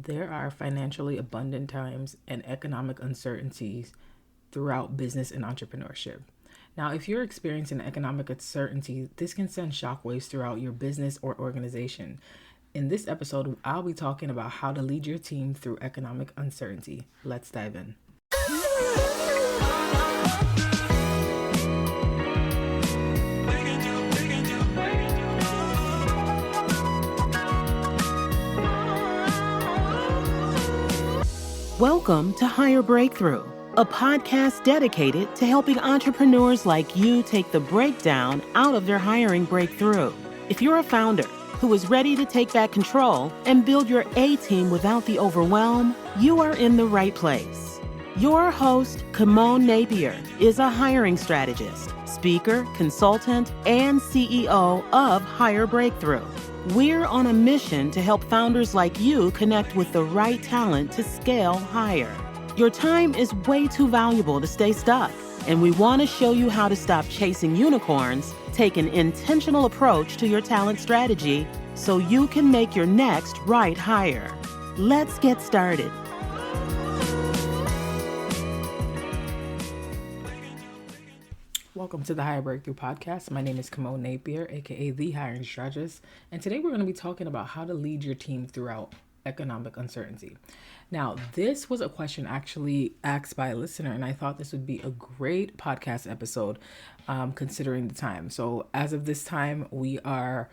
there are financially abundant times and economic uncertainties throughout business and entrepreneurship. Now, if you're experiencing economic uncertainty, this can send shockwaves throughout your business or organization. In this episode, I'll be talking about how to lead your team through economic uncertainty. Let's dive in. Welcome to Hire Breakthrough, a podcast dedicated to helping entrepreneurs like you take the breakdown out of their hiring breakthrough. If you're a founder who is ready to take back control and build your A-team without the overwhelm, you are in the right place. Your host, Kimon Napier, is a hiring strategist, speaker, consultant, and CEO of Hire Breakthrough. We're on a mission to help founders like you connect with the right talent to scale higher. Your time is way too valuable to stay stuck, and we want to show you how to stop chasing unicorns, take an intentional approach to your talent strategy so you can make your next right hire. Let's get started. Welcome to the Hire Breakthrough Podcast. My name is Kimon Napier, aka The Hiring Strategist, and today we're going to be talking about how to lead your team throughout economic uncertainty. Now, this was a question actually asked by a listener, and I thought this would be a great podcast episode considering the time. So as of this time, we are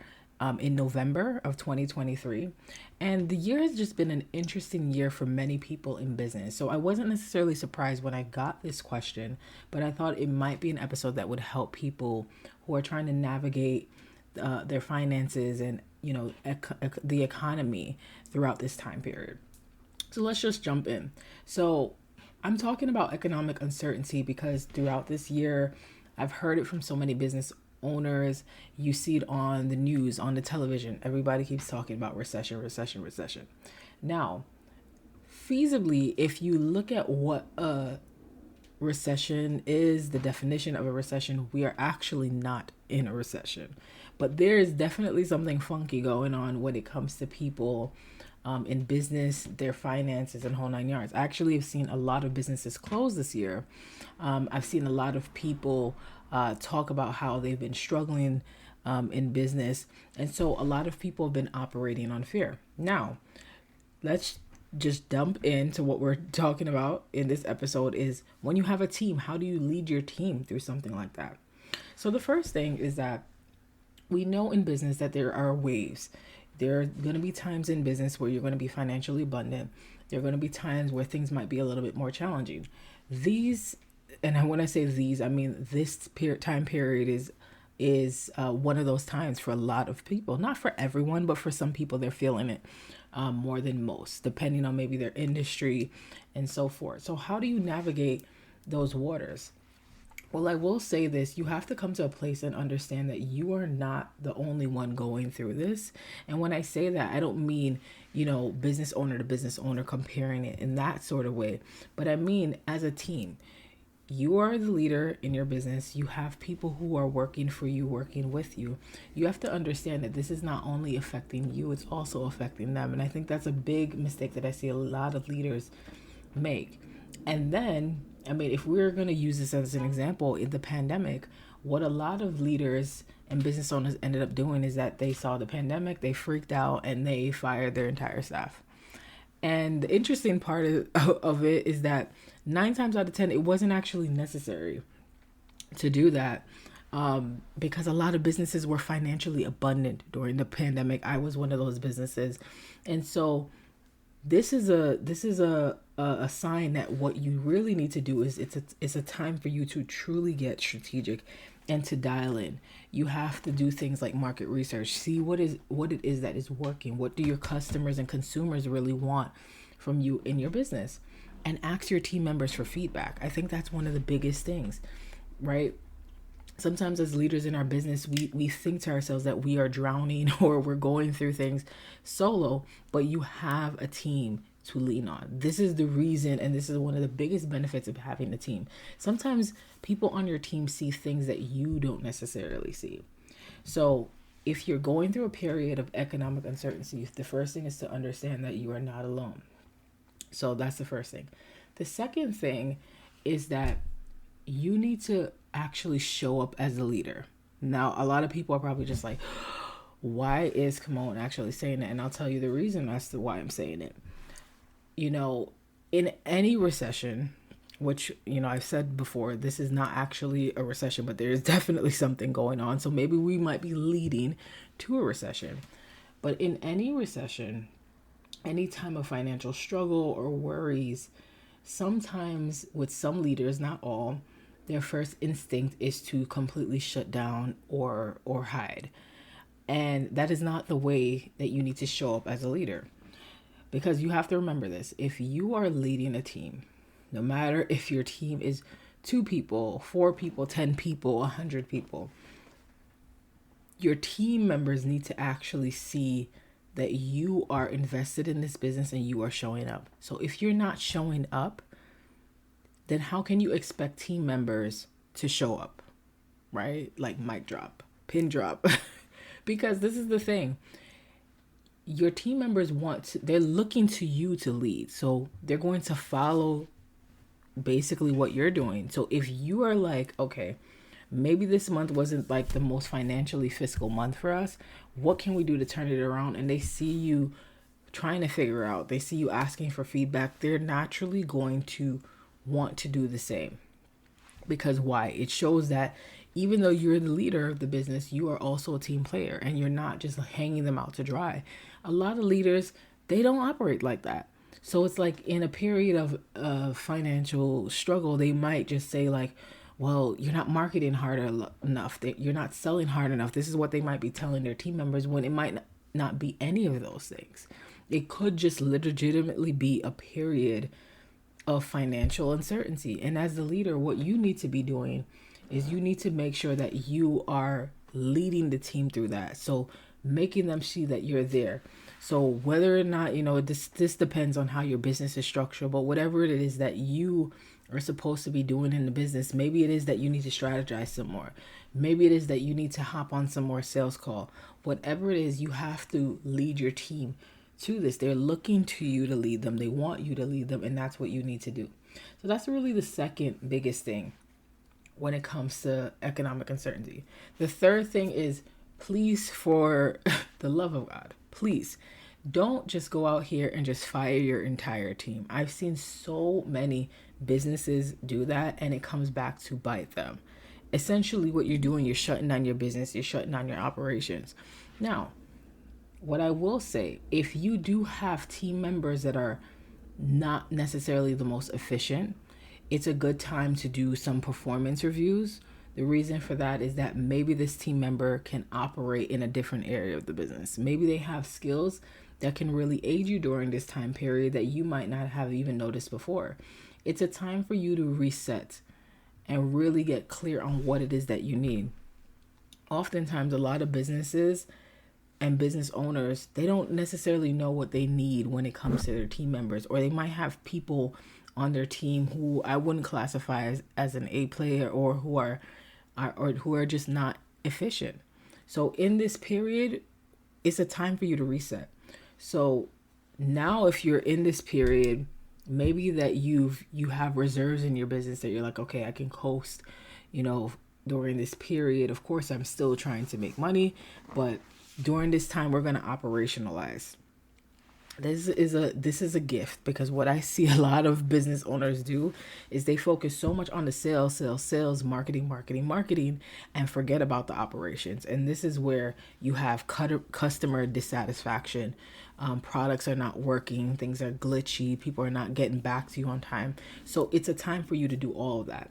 in November of 2023, and the year has just been an interesting year for many people in business. So I wasn't necessarily surprised when I got this question, but I thought it might be an episode that would help people who are trying to navigate their finances and, the economy throughout this time period. So let's just jump in. So I'm talking about economic uncertainty because throughout this year, I've heard it from so many business owners. You see it on the news, on the television. Everybody keeps talking about recession. Now, feasibly, if you look at what a recession is, the definition of a recession, we are actually not in a recession. But there is definitely something funky going on when it comes to people in business, their finances, and whole nine yards. I actually have seen a lot of businesses close this year. I've seen a lot of people talk about how they've been struggling in business. And so a lot of people have been operating on fear. Now, let's just dump into what we're talking about in this episode is when you have a team, how do you lead your team through something like that? So the first thing is that we know in business that there are waves. There are going to be times in business where you're going to be financially abundant. There are going to be times where things might be a little bit more challenging. And when I say these, I mean this time period is one of those times for a lot of people. Not for everyone, but for some people, they're feeling it more than most, depending on maybe their industry and so forth. So how do you navigate those waters? Well, I will say this, you have to come to a place and understand that you are not the only one going through this. And when I say that, I don't mean, business owner to business owner, comparing it in that sort of way. But I mean, as a team, you are the leader in your business. You have people who are working for you, working with you. You have to understand that this is not only affecting you, it's also affecting them. And I think that's a big mistake that I see a lot of leaders make. And then, if we're going to use this as an example, in the pandemic, what a lot of leaders and business owners ended up doing is that they saw the pandemic, they freaked out, and they fired their entire staff. And the interesting part of it is that 9 times out of 10, it wasn't actually necessary to do that because a lot of businesses were financially abundant during the pandemic. I was one of those businesses. And so this is a sign that what you really need to do is it's a time for you to truly get strategic and to dial in. You have to do things like market research, see what it is that is working. What do your customers and consumers really want from you in your business? And ask your team members for feedback. I think that's one of the biggest things, right? Sometimes as leaders in our business, we think to ourselves that we are drowning or we're going through things solo, but you have a team to lean on. This is the reason, and this is one of the biggest benefits of having a team. Sometimes people on your team see things that you don't necessarily see. So if you're going through a period of economic uncertainty, the first thing is to understand that you are not alone. So that's the first thing. The second thing is that you need to actually show up as a leader. Now, a lot of people are probably just like, why is Kimon actually saying that? And I'll tell you the reason as to why I'm saying it. You know, in any recession, which, you know, I've said before, this is not actually a recession, but there is definitely something going on. So maybe we might be leading to a recession. But in any recession, any time of financial struggle or worries, sometimes with some leaders, not all, their first instinct is to completely shut down or hide. And that is not the way that you need to show up as a leader. Because you have to remember this. If you are leading a team, no matter if your team is 2 people, 4 people, 10 people, 100 people, your team members need to actually see that you are invested in this business and you are showing up. So if you're not showing up, then how can you expect team members to show up, right? Like mic drop, pin drop. Because this is the thing. Your team members they're looking to you to lead. So they're going to follow basically what you're doing. So if you are like, okay, maybe this month wasn't like the most financially fiscal month for us, what can we do to turn it around? And they see you trying to figure out, they see you asking for feedback, they're naturally going to want to do the same. Because why? It shows that even though you're the leader of the business, you are also a team player and you're not just hanging them out to dry. A lot of leaders, they don't operate like that. So it's like in a period of financial struggle, they might just say like, well, you're not marketing hard enough. You're not selling hard enough. This is what they might be telling their team members when it might not be any of those things. It could just legitimately be a period of financial uncertainty. And as the leader, what you need to be doing is you need to make sure that you are leading the team through that. So making them see that you're there. So whether or not, you know, this depends on how your business is structured, but whatever it is that you are supposed to be doing in the business, maybe it is that you need to strategize some more. Maybe it is that you need to hop on some more sales call. Whatever it is, you have to lead your team to this. They're looking to you to lead them. They want you to lead them, and that's what you need to do. So that's really the second biggest thing when it comes to economic uncertainty. The third thing is, please, for the love of God, please don't just go out here and just fire your entire team. I've seen so many businesses do that, and it comes back to bite them. Essentially, what you're doing, you're shutting down your business, you're shutting down your operations. Now, what I will say, if you do have team members that are not necessarily the most efficient, it's a good time to do some performance reviews. The reason for that is that maybe this team member can operate in a different area of the business. Maybe they have skills that can really aid you during this time period that you might not have even noticed before. It's a time for you to reset and really get clear on what it is that you need. Oftentimes, a lot of businesses and business owners, they don't necessarily know what they need when it comes to their team members, or they might have people on their team who I wouldn't classify as an A player, or who are just not efficient. So in this period, it's a time for you to reset. So now if you're in this period, maybe that you have reserves in your business that you're like, okay, I can coast, you know, during this period. Of course, I'm still trying to make money, but during this time, we're going to operationalize. This is a gift, because what I see a lot of business owners do is they focus so much on the sales, marketing, and forget about the operations. And this is where you have customer dissatisfaction. Products are not working, things are glitchy, people are not getting back to you on time. So it's a time for you to do all of that.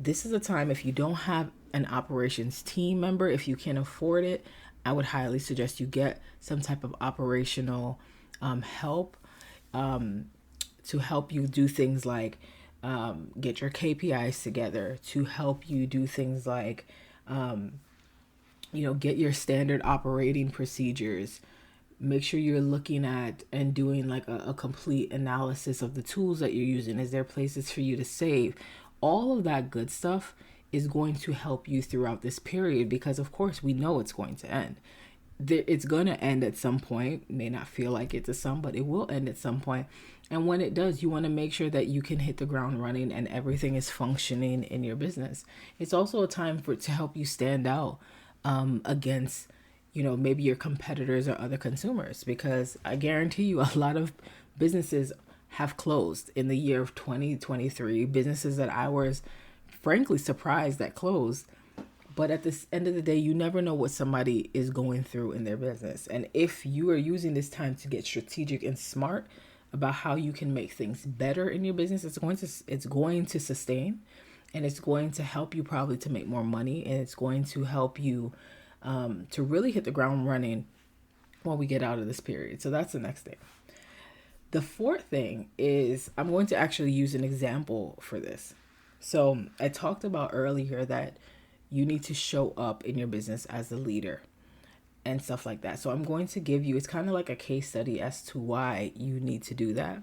This is a time, if you don't have an operations team member, if you can't afford it, I would highly suggest you get some type of operational help to help you do things like get your KPIs together, to help you do things like, get your standard operating procedures. Make sure you're looking at and doing like a complete analysis of the tools that you're using. Is there places for you to save? All of that good stuff is going to help you throughout this period, because of course we know it's going to end. it's going to end at some point. May not feel like it to some, but it will end at some point. And when it does, you want to make sure that you can hit the ground running and everything is functioning in your business. It's also a time to help you stand out against, maybe your competitors or other consumers, because I guarantee you a lot of businesses have closed in the year of 2023, businesses that I was frankly surprised that closed. But at the end of the day, you never know what somebody is going through in their business. And if you are using this time to get strategic and smart about how you can make things better in your business, it's going to sustain, and it's going to help you probably to make more money, and it's going to help you to really hit the ground running when we get out of this period. So that's the next thing. The fourth thing is I'm going to actually use an example for this. So I talked about earlier that you need to show up in your business as a leader and stuff like that. So I'm going to give you, it's kind of like a case study as to why you need to do that.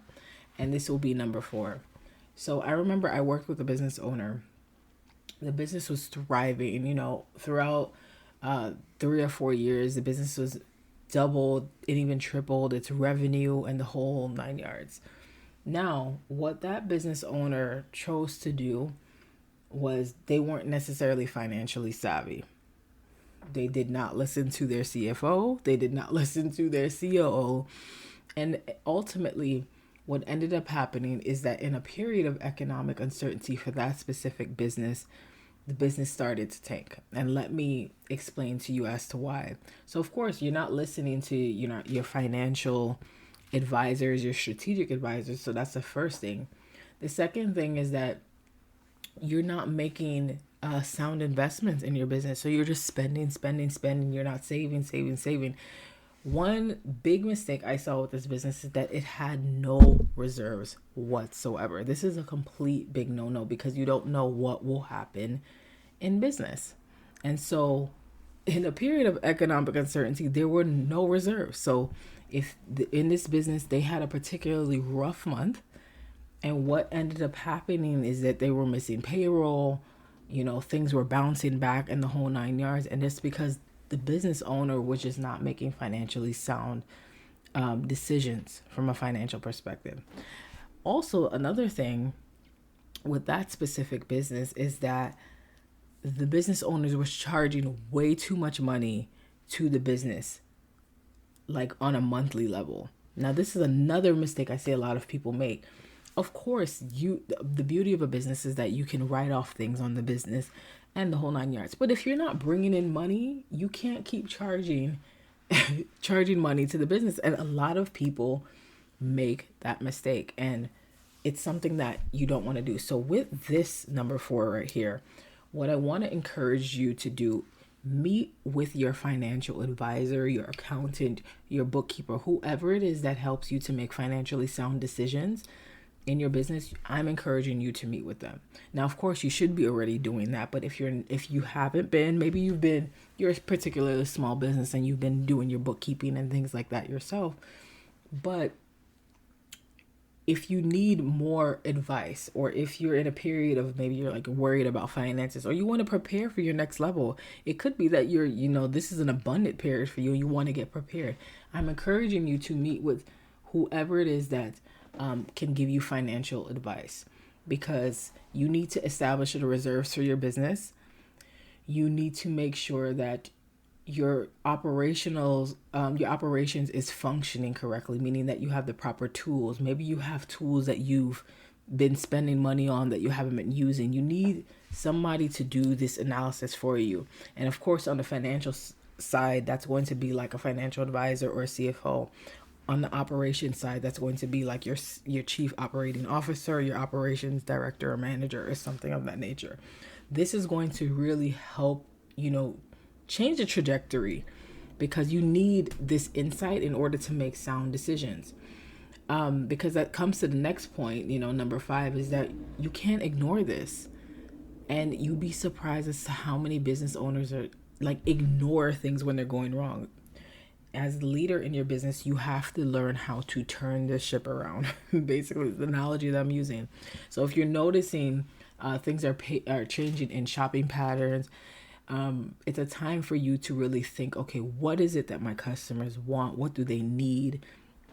And this will be number 4. So I remember I worked with a business owner. The business was thriving, throughout 3 or 4 years. The business was doubled and even tripled its revenue and the whole 9 yards. Now, what that business owner chose to do was they weren't necessarily financially savvy. They did not listen to their CFO. They did not listen to their COO. And ultimately, what ended up happening is that in a period of economic uncertainty for that specific business, the business started to tank. And let me explain to you as to why. So, of course, you're not listening to your financial advisors, your strategic advisors. So that's the first thing. The second thing is that you're not making sound investments in your business. So you're just spending. You're not saving. One big mistake I saw with this business is that it had no reserves whatsoever. This is a complete big no-no because you don't know what will happen in business. And so in a period of economic uncertainty, there were no reserves. So if in this business, they had a particularly rough month, and what ended up happening is that they were missing payroll, things were bouncing back in the whole 9 yards. And it's because the business owner was just not making financially sound decisions from a financial perspective. Also, another thing with that specific business is that the business owners was charging way too much money to the business, like on a monthly level. Now, this is another mistake I see a lot of people make. Of course, the beauty of a business is that you can write off things on the business and the whole 9 yards. But if you're not bringing in money, you can't keep charging money to the business. And a lot of people make that mistake, and it's something that you don't want to do. So with this number 4 right here, what I want to encourage you to do, meet with your financial advisor, your accountant, your bookkeeper, whoever it is that helps you to make financially sound decisions in your business. I'm encouraging you to meet with them. Now, of course, you should be already doing that, but if you haven't been, maybe you're a particularly small business and you've been doing your bookkeeping and things like that yourself. But if you need more advice, or if you're in a period of maybe you're like worried about finances, or you want to prepare for your next level, it could be that this is an abundant period for you and you want to get prepared. I'm encouraging you to meet with whoever it is that can give you financial advice, because you need to establish the reserves for your business. You need to make sure that your operations is functioning correctly, meaning that you have the proper tools. Maybe you have tools that you've been spending money on that you haven't been using. You need somebody to do this analysis for you. And of course, on the financial side, that's going to be like a financial advisor or a CFO. On the operations side, that's going to be like your chief operating officer, your operations director or manager, or something of that nature. This is going to really help, change the trajectory, because you need this insight in order to make sound decisions. Because that comes to the next point, number 5, is that you can't ignore this. And you'd be surprised as to how many business owners are ignore things when they're going wrong. As the leader in your business, you have to learn how to turn the ship around. Basically, the analogy that I'm using. So if you're noticing things are changing in shopping patterns, It's a time for you to really think, okay, what is it that my customers want? What do they need?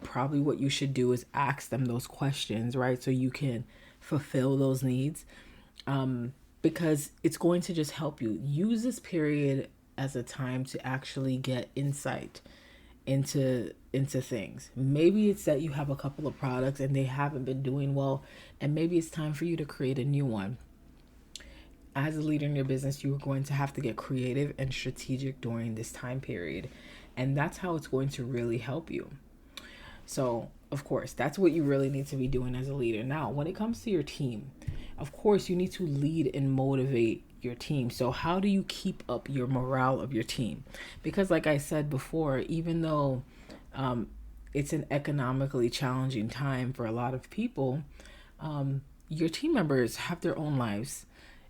Probably what you should do is ask them those questions, right? So you can fulfill those needs, because it's going to just help you. Use this period as a time to actually get insight into things. Maybe it's that you have a couple of products and they haven't been doing well, and maybe it's time for you to create a new one. As a leader in your business, you are going to have to get creative and strategic during this time period, and that's how it's going to really help you. So, of course, that's what you really need to be doing as a leader. Now, when it comes to your team, of course, you need to lead and motivate your team. So, how do you keep up your morale of your team? Because, like I said before, even though it's an economically challenging time for a lot of people, your team members have their own lives.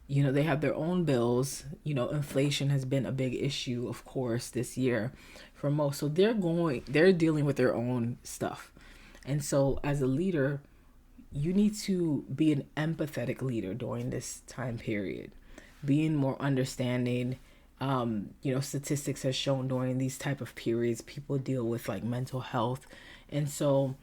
They have their own bills. Inflation has been a big issue, of course, this year for most. So they're dealing with their own stuff. And so as a leader, you need to be an empathetic leader during this time period, being more understanding. Statistics has shown during these type of periods, people deal with like mental health. And so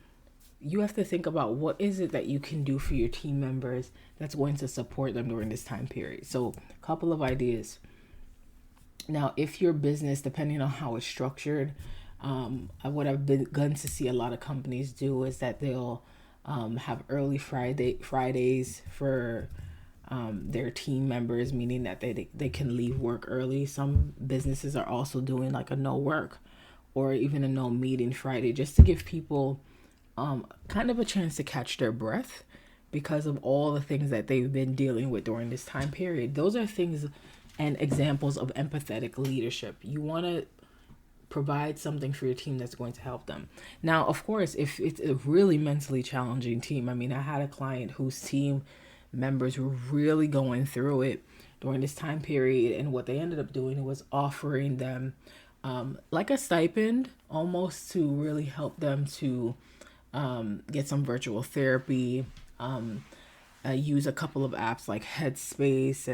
you have to think about what is it that you can do for your team members that's going to support them during this time period. So a couple of ideas. Now, if your business, depending on how it's structured, what I've begun to see a lot of companies do is that they'll have early Fridays for their team members, meaning that they can leave work early. Some businesses are also doing like a no work or even a no meeting Friday, just to give people kind of a chance to catch their breath because of all the things that they've been dealing with during this time period. Those are things and examples of empathetic leadership. You want to provide something for your team that's going to help them. Now, of course, if it's a really mentally challenging team, I had a client whose team members were really going through it during this time period, and what they ended up doing was offering them like a stipend almost to really help them to get some virtual therapy, use a couple of apps like Headspace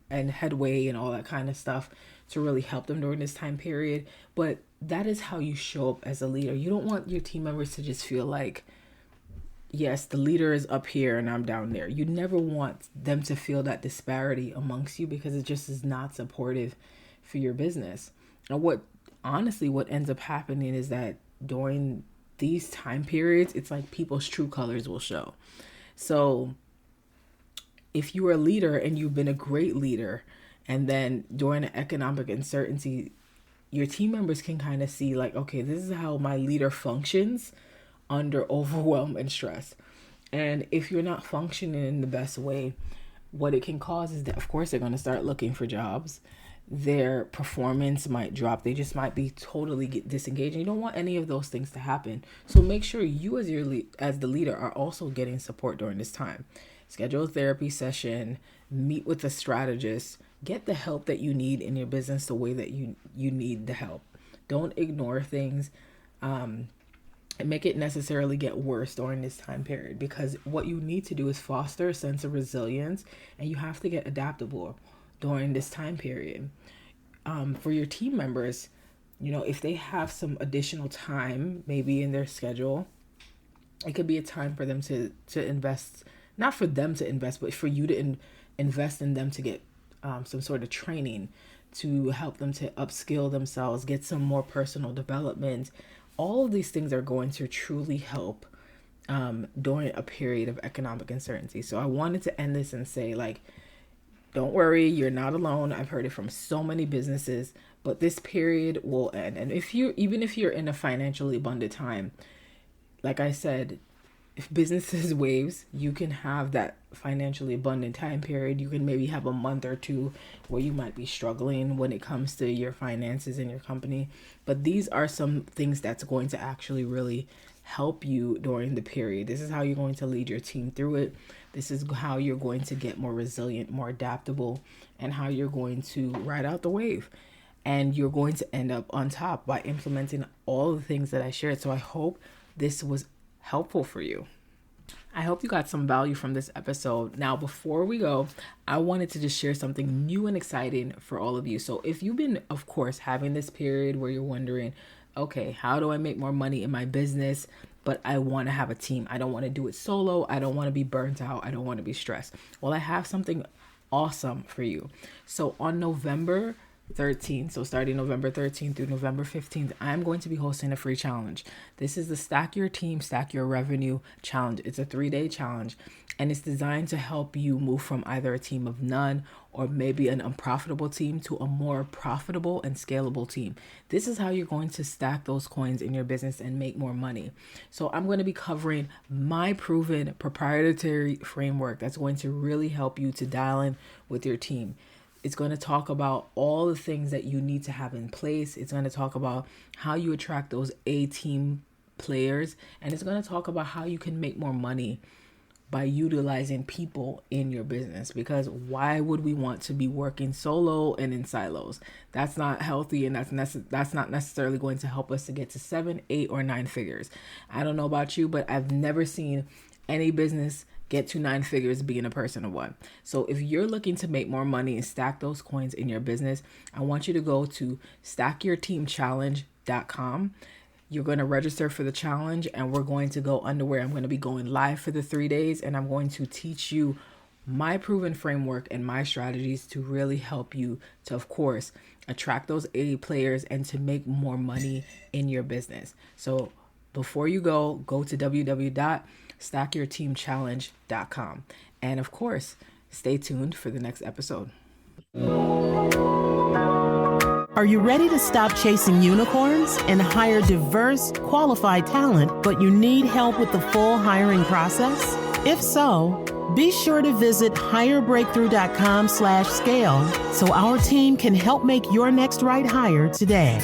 and Headway and all that kind of stuff to really help them during this time period. But that is how you show up as a leader. You don't want your team members to just feel like, yes, the leader is up here and I'm down there. You never want them to feel that disparity amongst you, because it just is not supportive for your business. And what ends up happening is that during these time periods, it's like people's true colors will show. So if you are a leader and you've been a great leader, and then during an economic uncertainty, your team members can kind of see like, okay, this is how my leader functions under overwhelm and stress. And if you're not functioning in the best way, what it can cause is that, of course, they're going to start looking for jobs. Their performance might drop. They just might be totally disengaged. You don't want any of those things to happen. So make sure you as the leader are also getting support during this time. Schedule a therapy session, meet with a strategist, get the help that you need in your business the way that you need the help. Don't ignore things and make it necessarily get worse during this time period, because what you need to do is foster a sense of resilience, and you have to get adaptable during this time period. For your team members, if they have some additional time, maybe in their schedule, it could be a time for them to invest, not for them to invest, but for you to invest in them to get some sort of training to help them to upskill themselves, get some more personal development. All of these things are going to truly help during a period of economic uncertainty. So I wanted to end this and say, like, don't worry, you're not alone. I've heard it from so many businesses, but this period will end. And even if you're in a financially abundant time, like I said, if businesses waves, you can have that financially abundant time period. You can maybe have a month or two where you might be struggling when it comes to your finances in your company. But these are some things that's going to actually really help you during the period. This is how you're going to lead your team through it. This is how you're going to get more resilient, more adaptable, and how you're going to ride out the wave. And you're going to end up on top by implementing all the things that I shared. So I hope this was helpful for you. I hope you got some value from this episode. Now, before we go, I wanted to just share something new and exciting for all of you. So if you've been, of course, having this period where you're wondering, okay, how do I make more money in my business? But I want to have a team. I don't want to do it solo. I don't want to be burnt out. I don't want to be stressed. Well, I have something awesome for you. So on November 13th, so starting November 13th through November 15th, I'm going to be hosting a free challenge. This is the Stack Your Team, Stack Your Revenue challenge. It's a 3-day challenge, and it's designed to help you move from either a team of none or maybe an unprofitable team to a more profitable and scalable team. This is how you're going to stack those coins in your business and make more money. So I'm going to be covering my proven proprietary framework that's going to really help you to dial in with your team. It's going to talk about all the things that you need to have in place. It's going to talk about how you attract those A-team players. And it's going to talk about how you can make more money by utilizing people in your business. Because why would we want to be working solo and in silos? That's not healthy, and that's not necessarily going to help us to get to 7, 8, or 9 figures. I don't know about you, but I've never seen any business get to 9 figures being a person of one. So if you're looking to make more money and stack those coins in your business, I want you to go to stackyourteamchallenge.com. You're going to register for the challenge, and we're going to go underway. I'm going to be going live for the 3 days, and I'm going to teach you my proven framework and my strategies to really help you to, of course, attract those A players and to make more money in your business. So before you go to www.stackyourteamchallenge.com. And of course, stay tuned for the next episode. Are you ready to stop chasing unicorns and hire diverse, qualified talent, but you need help with the full hiring process? If so, be sure to visit hirebreakthrough.com/scale so our team can help make your next right hire today.